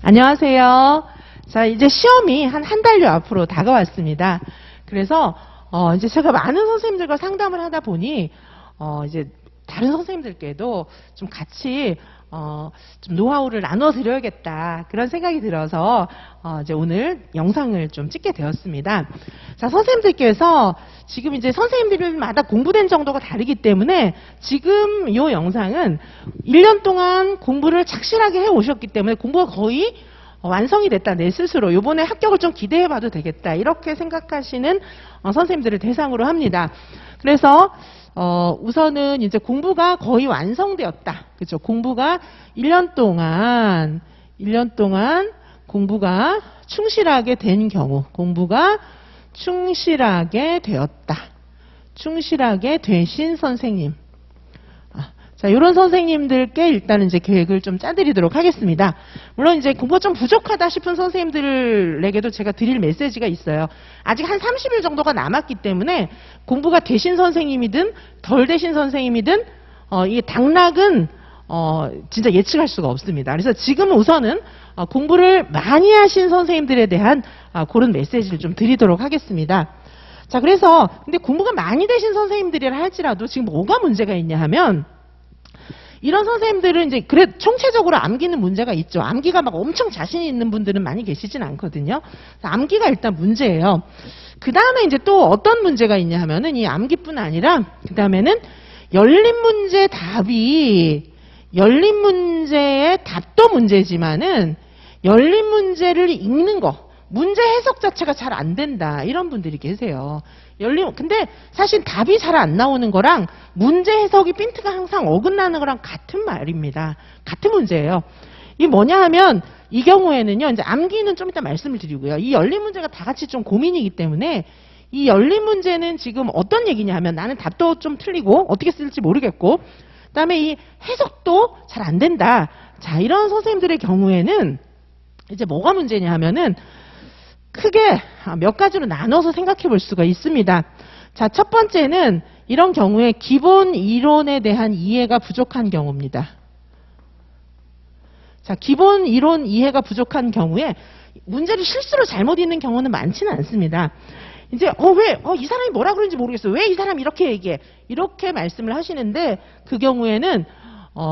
안녕하세요. 자, 이제 시험이 한 달여 앞으로 다가왔습니다. 그래서, 이제 제가 많은 선생님들과 상담을 하다 보니, 이제 다른 선생님들께도 좀 같이, 좀 노하우를 나눠 드려야겠다. 그런 생각이 들어서, 이제 오늘 영상을 좀 찍게 되었습니다. 자, 선생님들께서 지금 이제 선생님들마다 공부된 정도가 다르기 때문에 지금 이 영상은 1년 동안 공부를 착실하게 해 오셨기 때문에 공부가 거의 완성이 됐다. 내 스스로 이번에 합격을 좀 기대해 봐도 되겠다. 이렇게 생각하시는 선생님들을 대상으로 합니다. 그래서 우선은 이제 공부가 거의 완성되었다. 그렇죠? 공부가 1년 동안 공부가 충실하게 된 경우, 공부가 충실하게 되었다. 충실하게 되신 선생님. 자, 이런 선생님들께 일단은 이제 계획을 좀 짜드리도록 하겠습니다. 물론 이제 공부가 좀 부족하다 싶은 선생님들에게도 제가 드릴 메시지가 있어요. 아직 한 30일 정도가 남았기 때문에 공부가 되신 선생님이든 덜 되신 선생님이든 이 당락은 진짜 예측할 수가 없습니다. 그래서 지금 우선은 공부를 많이 하신 선생님들에 대한 그런 메시지를 좀 드리도록 하겠습니다. 자, 그래서 근데 공부가 많이 되신 선생님들이라 할지라도 지금 뭐가 문제가 있냐 하면 이런 선생님들은 이제 그래 총체적으로 암기는 문제가 있죠. 암기가 막 엄청 자신이 있는 분들은 많이 계시진 않거든요. 암기가 일단 문제예요. 그 다음에 이제 또 어떤 문제가 있냐 하면은 이 암기뿐 아니라 그 다음에는 열린 문제의 답도 문제지만은 열린 문제를 읽는 거, 문제 해석 자체가 잘 안 된다. 이런 분들이 계세요. 근데 사실 답이 잘 안 나오는 거랑 문제 해석이 핀트가 항상 어긋나는 거랑 같은 말입니다. 같은 문제예요. 이게 뭐냐 하면 이 경우에는요, 이제 암기는 좀 이따 말씀을 드리고요. 이 열린 문제가 다 같이 좀 고민이기 때문에 이 열린 문제는 지금 어떤 얘기냐 하면 나는 답도 좀 틀리고 어떻게 쓸지 모르겠고 그다음에 이 해석도 잘 안 된다. 자, 이런 선생님들의 경우에는 이제 뭐가 문제냐 하면은 크게 몇 가지로 나눠서 생각해 볼 수가 있습니다. 자, 첫 번째는 이런 경우에 기본 이론에 대한 이해가 부족한 경우입니다. 자, 기본 이론 이해가 부족한 경우에 문제를 실수로 잘못 읽는 경우는 많지는 않습니다. 이제 이 사람이 뭐라 그런지 모르겠어요. 왜 이 사람이 이렇게 얘기해? 이렇게 말씀을 하시는데 그 경우에는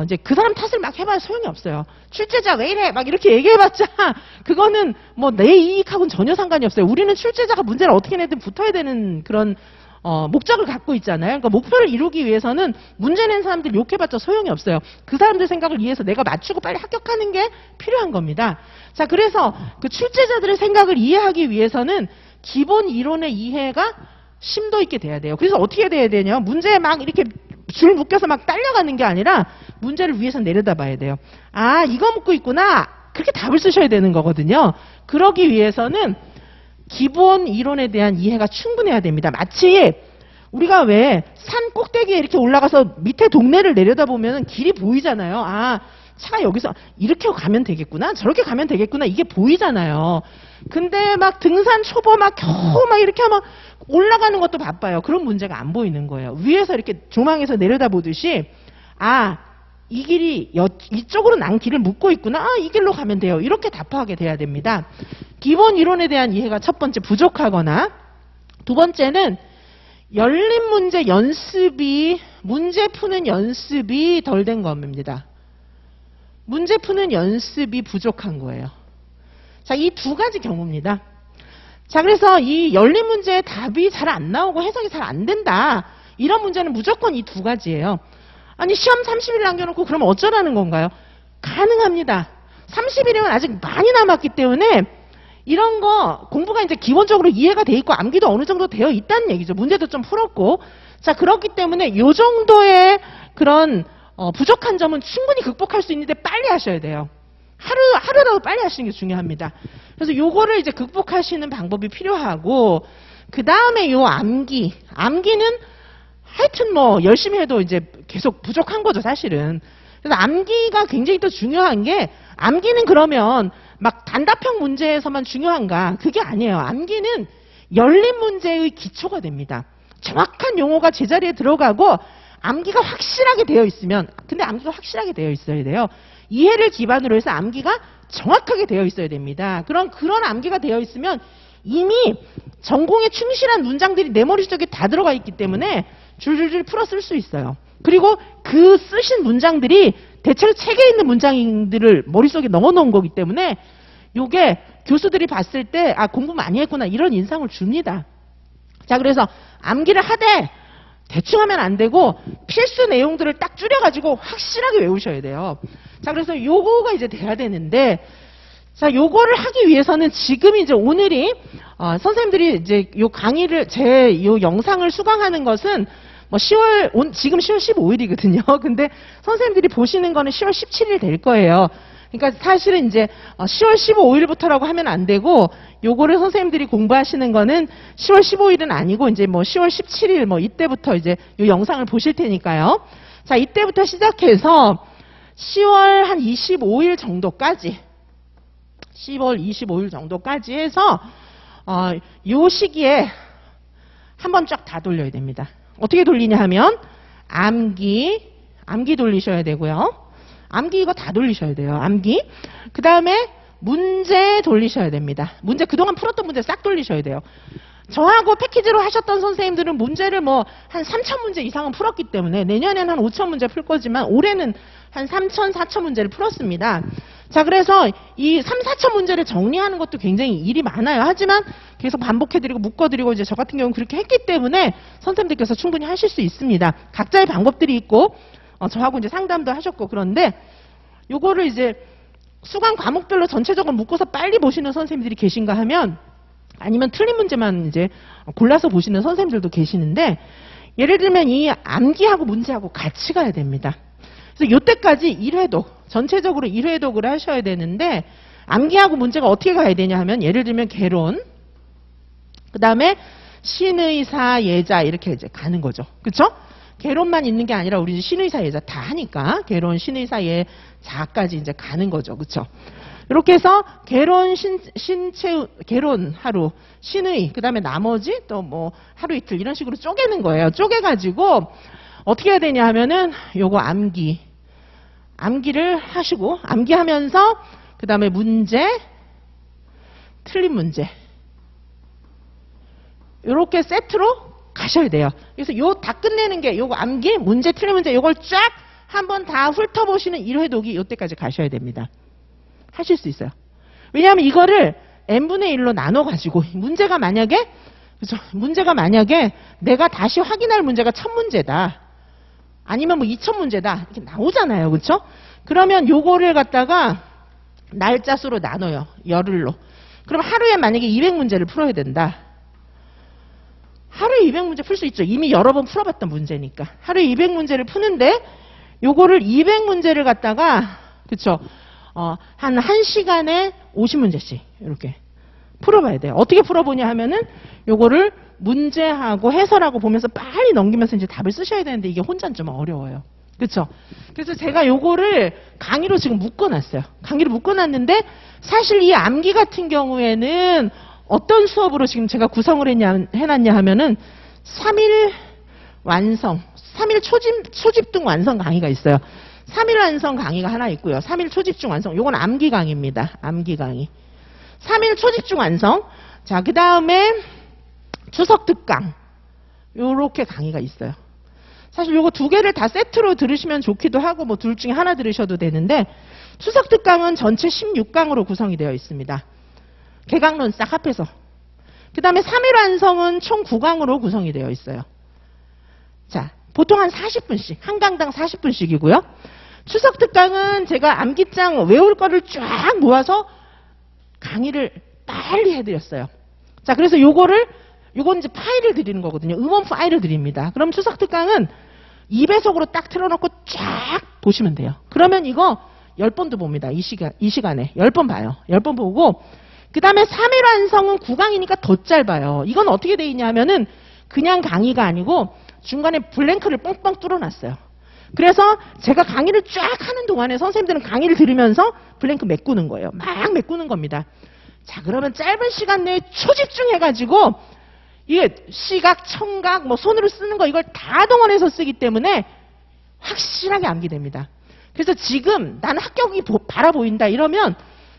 이제 그 사람 탓을 막 해봐야 소용이 없어요. 출제자 왜 이래? 막 이렇게 얘기해봤자 그거는 뭐 내 이익하고는 전혀 상관이 없어요. 우리는 출제자가 문제를 어떻게 내든 붙어야 되는 그런 목적을 갖고 있잖아요. 그러니까 목표를 이루기 위해서는 문제 낸 사람들 욕해봤자 소용이 없어요. 그 사람들 생각을 이해해서 내가 맞추고 빨리 합격하는 게 필요한 겁니다. 자, 그래서 그 출제자들의 생각을 이해하기 위해서는 기본 이론의 이해가 심도 있게 돼야 돼요. 그래서 어떻게 돼야 되냐? 문제에 막 이렇게 줄 묶여서 막 딸려가는 게 아니라 문제를 위에서 내려다봐야 돼요. 아, 이거 묻고 있구나. 그렇게 답을 쓰셔야 되는 거거든요. 그러기 위해서는 기본 이론에 대한 이해가 충분해야 됩니다. 마치 우리가 왜 산 꼭대기에 이렇게 올라가서 밑에 동네를 내려다보면 길이 보이잖아요. 아, 차가 여기서 이렇게 가면 되겠구나. 저렇게 가면 되겠구나. 이게 보이잖아요. 근데 막 등산 초보 막 겨우 막 이렇게 막 올라가는 것도 바빠요. 그런 문제가 안 보이는 거예요. 위에서 이렇게 조망에서 내려다보듯이 아, 이 길이 이쪽으로 난 길을 묻고 있구나. 아, 이 길로 가면 돼요. 이렇게 답하게 돼야 됩니다. 기본 이론에 대한 이해가 첫 번째 부족하거나 두 번째는 열린 문제 연습이 문제 푸는 연습이 덜 된 겁니다. 문제 푸는 연습이 부족한 거예요. 자, 이 두 가지 경우입니다. 자, 그래서 이 열린 문제의 답이 잘 안 나오고 해석이 잘 안 된다. 이런 문제는 무조건 이 두 가지예요. 아니, 시험 30일 남겨놓고 그러면 어쩌라는 건가요? 가능합니다. 30일이면 아직 많이 남았기 때문에 이런 거 공부가 이제 기본적으로 이해가 돼 있고 암기도 어느 정도 되어 있다는 얘기죠. 문제도 좀 풀었고. 자, 그렇기 때문에 이 정도의 그런 부족한 점은 충분히 극복할 수 있는데 빨리 하셔야 돼요. 하루라도 빨리 하시는 게 중요합니다. 그래서 요거를 이제 극복하시는 방법이 필요하고, 그 다음에 요 암기는 하여튼 뭐 열심히 해도 이제 계속 부족한 거죠, 사실은. 그래서 암기가 굉장히 또 중요한 게, 암기는 그러면 막 단답형 문제에서만 중요한가? 그게 아니에요. 암기는 열린 문제의 기초가 됩니다. 정확한 용어가 제자리에 들어가고 암기가 확실하게 되어 있으면, 근데 암기가 확실하게 되어 있어야 돼요. 이해를 기반으로 해서 암기가 정확하게 되어 있어야 됩니다. 그런 암기가 되어 있으면 이미 전공에 충실한 문장들이 내 머릿속에 다 들어가 있기 때문에 줄줄줄 풀어 쓸 수 있어요. 그리고 그 쓰신 문장들이 대체로 책에 있는 문장들을 머릿속에 넣어 놓은 거기 때문에 요게 교수들이 봤을 때 아, 공부 많이 했구나 이런 인상을 줍니다. 자, 그래서 암기를 하되 대충 하면 안 되고 필수 내용들을 딱 줄여가지고 확실하게 외우셔야 돼요. 자, 그래서 요거가 이제 돼야 되는데, 자, 요거를 하기 위해서는 지금 이제 오늘이 선생님들이 이제 요 강의를 요 영상을 수강하는 것은 뭐 지금 10월 15일이거든요. 근데 선생님들이 보시는 거는 10월 17일 될 거예요. 그러니까 사실은 이제 10월 15일부터라고 하면 안 되고 요거를 선생님들이 공부하시는 거는 10월 15일은 아니고 이제 뭐 10월 17일 뭐 이때부터 이제 요 영상을 보실 테니까요. 자, 이때부터 시작해서 10월 한 25일 정도까지 10월 25일 정도까지 해서 요 시기에 한번 쫙 다 돌려야 됩니다. 어떻게 돌리냐 하면 암기 돌리셔야 되고요. 암기 이거 다 돌리셔야 돼요. 암기. 그 다음에 문제 돌리셔야 됩니다. 문제 그동안 풀었던 문제 싹 돌리셔야 돼요. 저하고 패키지로 하셨던 선생님들은 문제를 뭐 한 3,000문제 이상은 풀었기 때문에 내년에는 한 5,000문제 풀 거지만 올해는 한 3,000, 4,000문제를 풀었습니다. 자, 그래서 이 3, 4,000문제를 정리하는 것도 굉장히 일이 많아요. 하지만 계속 반복해드리고 묶어드리고 이제 저 같은 경우는 그렇게 했기 때문에 선생님들께서 충분히 하실 수 있습니다. 각자의 방법들이 있고 저하고 이제 상담도 하셨고 그런데 요거를 이제 수강 과목별로 전체적으로 묶어서 빨리 보시는 선생님들이 계신가 하면 아니면 틀린 문제만 이제 골라서 보시는 선생님들도 계시는데 예를 들면 이 암기하고 문제하고 같이 가야 됩니다. 그래서 요때까지 1회독, 전체적으로 1회독을 하셔야 되는데 암기하고 문제가 어떻게 가야 되냐 하면 예를 들면 개론, 그 다음에 신의사, 예자 이렇게 이제 가는 거죠. 그쵸? 개론만 있는 게 아니라 우리 신의사, 예자 다 하니까 개론, 신의사, 예자까지 이제 가는 거죠. 그쵸? 이렇게 해서 개론, 개론 하루, 신의, 그 다음에 나머지 또 뭐 하루 이틀 이런 식으로 쪼개는 거예요. 쪼개가지고 어떻게 해야 되냐 하면은 요거 암기를 하시고 암기하면서 그 다음에 문제, 틀린 문제 요렇게 세트로 가셔야 돼요. 그래서 요 다 끝내는 게 요거 암기, 문제, 틀린 문제 요걸 쫙 한번 다 훑어보시는 1회독이 요때까지 가셔야 됩니다. 하실 수 있어요. 왜냐하면 이거를 n분의 1로 나눠가지고 문제가 만약에 그죠? 문제가 만약에 내가 다시 확인할 문제가 1000문제다. 아니면 뭐 2000문제다. 이렇게 나오잖아요. 그렇죠? 그러면 요거를 갖다가 날짜 수로 나눠요. 열흘로. 그럼 하루에 만약에 200문제를 풀어야 된다. 하루에 200문제 풀 수 있죠. 이미 여러 번 풀어봤던 문제니까. 하루에 200문제를 푸는데 요거를 200문제를 갖다가 그쵸? 한 1시간에 50문제씩 이렇게 풀어봐야 돼요. 어떻게 풀어보냐 하면은 요거를 문제하고 해설하고 보면서 빨리 넘기면서 이제 답을 쓰셔야 되는데 이게 혼자는 좀 어려워요. 그렇죠? 그래서 제가 요거를 강의로 지금 묶어놨어요. 강의로 묶어놨는데 사실 이 암기 같은 경우에는 어떤 수업으로 지금 제가 구성을 해놨냐 하면은 3일 완성, 3일 초집중 완성 강의가 있어요. 3일 완성 강의가 하나 있고요. 3일 초집중 완성. 요건 암기 강의입니다. 암기 강의. 3일 초집중 완성. 자, 그 다음에 추석 특강. 요렇게 강의가 있어요. 사실 요거 두 개를 다 세트로 들으시면 좋기도 하고 뭐 둘 중에 하나 들으셔도 되는데 추석 특강은 전체 16강으로 구성이 되어 있습니다. 개강론 싹 합해서. 그 다음에 3일 완성은 총 9강으로 구성이 되어 있어요. 자, 보통 한 40분씩, 한 강당 40분씩이고요. 추석 특강은 제가 암기장 외울 거를 쫙 모아서 강의를 빨리 해드렸어요. 자, 그래서 요건 이제 파일을 드리는 거거든요. 음원 파일을 드립니다. 그럼 추석 특강은 2배속으로 딱 틀어놓고 쫙 보시면 돼요. 그러면 이거 10번도 봅니다. 이 시간에. 10번 봐요. 10번 보고, 그 다음에 3일 완성은 9강이니까 더 짧아요. 이건 어떻게 돼 있냐 하면은 그냥 강의가 아니고 중간에 블랭크를 뻥뻥 뚫어놨어요. 그래서 제가 강의를 쫙 하는 동안에 선생님들은 강의를 들으면서 블랭크 메꾸는 거예요. 막 메꾸는 겁니다. 자, 그러면 짧은 시간 내에 초집중해가지고 이게 시각, 청각, 뭐 손으로 쓰는 거 이걸 다 동원해서 쓰기 때문에 확실하게 암기됩니다. 그래서 지금 나는 합격이 바라 보인다 이러면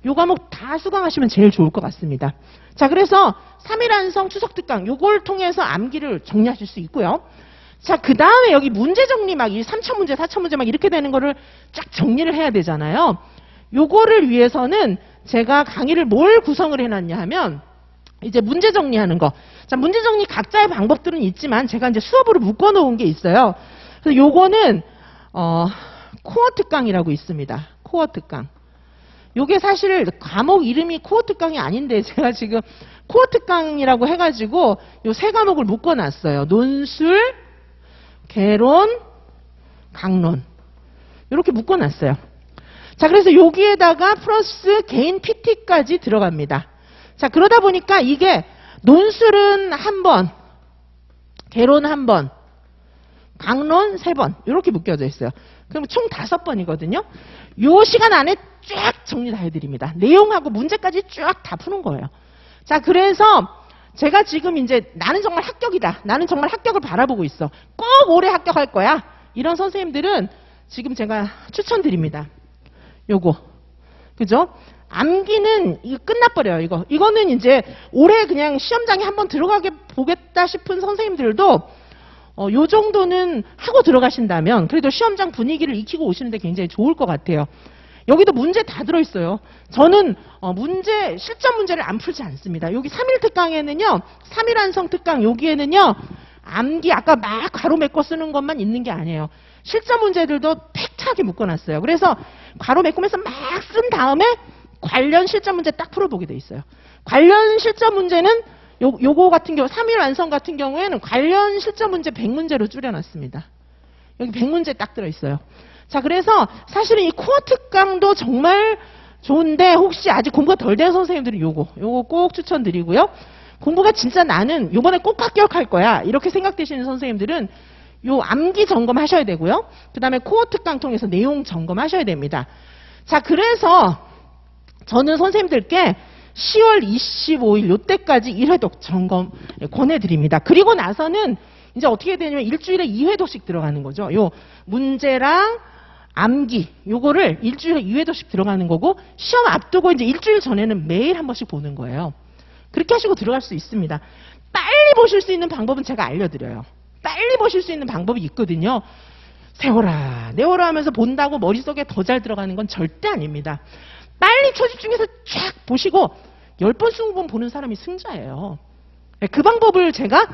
요 과목 다 수강하시면 제일 좋을 것 같습니다. 자, 그래서 3일 완성 추석 특강 요걸 통해서 암기를 정리하실 수 있고요. 자, 그 다음에 여기 문제 정리 막 이 3천 문제, 4천 문제 막 이렇게 되는 거를 쫙 정리를 해야 되잖아요. 요거를 위해서는 제가 강의를 뭘 구성을 해놨냐 하면 이제 문제 정리하는 거. 자, 문제 정리 각자의 방법들은 있지만 제가 이제 수업으로 묶어 놓은 게 있어요. 그래서 요거는 코어 특강이라고 있습니다. 코어 특강. 요게 사실 과목 이름이 코어 특강이 아닌데 제가 지금 코어 특강이라고 해가지고 요 세 과목을 묶어 놨어요. 논술, 개론, 강론. 이렇게 묶어 놨어요. 자, 그래서 여기에다가 플러스 개인 PT까지 들어갑니다. 자, 그러다 보니까 이게 논술은 한 번, 개론 한 번, 강론 3번 이렇게 묶여져 있어요. 그럼 총 5번이거든요. 요 시간 안에 쫙 정리 다 해드립니다. 내용하고 문제까지 쫙 다 푸는 거예요. 자, 그래서 제가 지금 이제 나는 정말 합격이다. 나는 정말 합격을 바라보고 있어. 꼭 올해 합격할 거야. 이런 선생님들은 지금 제가 추천드립니다. 요거. 그죠? 암기는 이거 끝나버려요. 이거는 이제 올해 그냥 시험장에 한번 들어가게 보겠다 싶은 선생님들도 요 정도는 하고 들어가신다면 그래도 시험장 분위기를 익히고 오시는데 굉장히 좋을 것 같아요. 여기도 문제 다 들어있어요. 저는 실전 문제를 안 풀지 않습니다. 여기 3일 특강에는요, 3일 완성 특강 여기에는요, 암기 아까 막 가로 메꿔 쓰는 것만 있는 게 아니에요. 실전 문제들도 팩트하게 묶어놨어요. 그래서 가로 메꾸면서 막 쓴 다음에 관련 실전 문제 딱 풀어보게 돼 있어요. 관련 실전 문제는 요거 같은 경우 3일 완성 같은 경우에는 관련 실전 문제 100문제로 줄여놨습니다. 여기 100문제 딱 들어있어요. 자, 그래서 사실은 이 코어 특강도 정말 좋은데 혹시 아직 공부가 덜 된 선생님들은 요거 꼭 추천드리고요. 공부가 진짜 나는 요번에 꼭 합격할 거야 이렇게 생각되시는 선생님들은 요 암기 점검하셔야 되고요. 그 다음에 코어 특강 통해서 내용 점검하셔야 됩니다. 자, 그래서 저는 선생님들께 10월 25일 요때까지 1회독 점검 권해드립니다. 그리고 나서는 이제 어떻게 되냐면 일주일에 2회독씩 들어가는 거죠. 요 문제랑 암기 요거를 일주일에 2회독씩 들어가는 거고 시험 앞두고 이제 일주일 전에는 매일 한 번씩 보는 거예요. 그렇게 하시고 들어갈 수 있습니다. 빨리 보실 수 있는 방법은 제가 알려드려요. 빨리 보실 수 있는 방법이 있거든요. 세워라 내워라 하면서 본다고 머릿속에 더 잘 들어가는 건 절대 아닙니다. 빨리 초집중해서 쫙 보시고 10번, 20번 보는 사람이 승자예요. 그 방법을 제가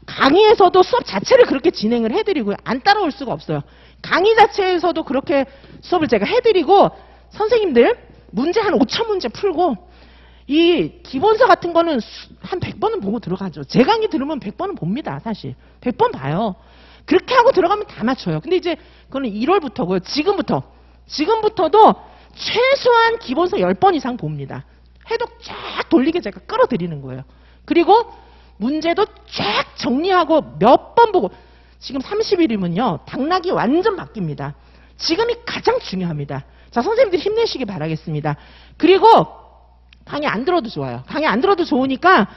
강의에서도 수업 자체를 그렇게 진행을 해드리고요. 안 따라올 수가 없어요. 강의 자체에서도 그렇게 수업을 제가 해드리고 선생님들 문제 한 5,000문제 풀고 이 기본서 같은 거는 한 100번은 보고 들어가죠. 제 강의 들으면 100번은 봅니다. 사실 100번 봐요. 그렇게 하고 들어가면 다 맞춰요. 근데 이제 그거는 1월부터고요. 지금부터도 최소한 기본서 10번 이상 봅니다. 해독 쫙 돌리게 제가 끌어들이는 거예요. 그리고 문제도 쫙 정리하고 몇 번 보고 지금 30일이면요. 당락이 완전 바뀝니다. 지금이 가장 중요합니다. 자, 선생님들 힘내시기 바라겠습니다. 그리고 강의 안 들어도 좋아요. 강의 안 들어도 좋으니까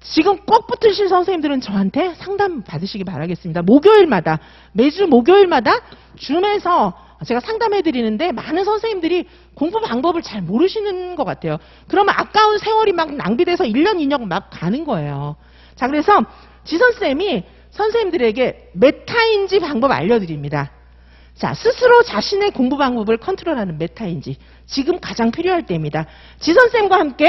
지금 꼭 붙으신 선생님들은 저한테 상담 받으시기 바라겠습니다. 목요일마다 매주 목요일마다 줌에서 제가 상담해 드리는데 많은 선생님들이 공부 방법을 잘 모르시는 것 같아요. 그러면 아까운 세월이 막 낭비돼서 1년, 2년 막 가는 거예요. 자, 그래서 지선쌤이 선생님들에게 메타인지 방법 알려드립니다. 자, 스스로 자신의 공부 방법을 컨트롤하는 메타인지 지금 가장 필요할 때입니다. 지선쌤과 함께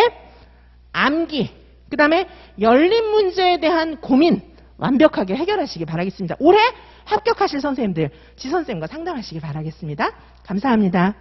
암기, 그 다음에 열린 문제에 대한 고민 완벽하게 해결하시기 바라겠습니다. 올해 합격하실 선생님들 지선쌤과 상담하시기 바라겠습니다. 감사합니다.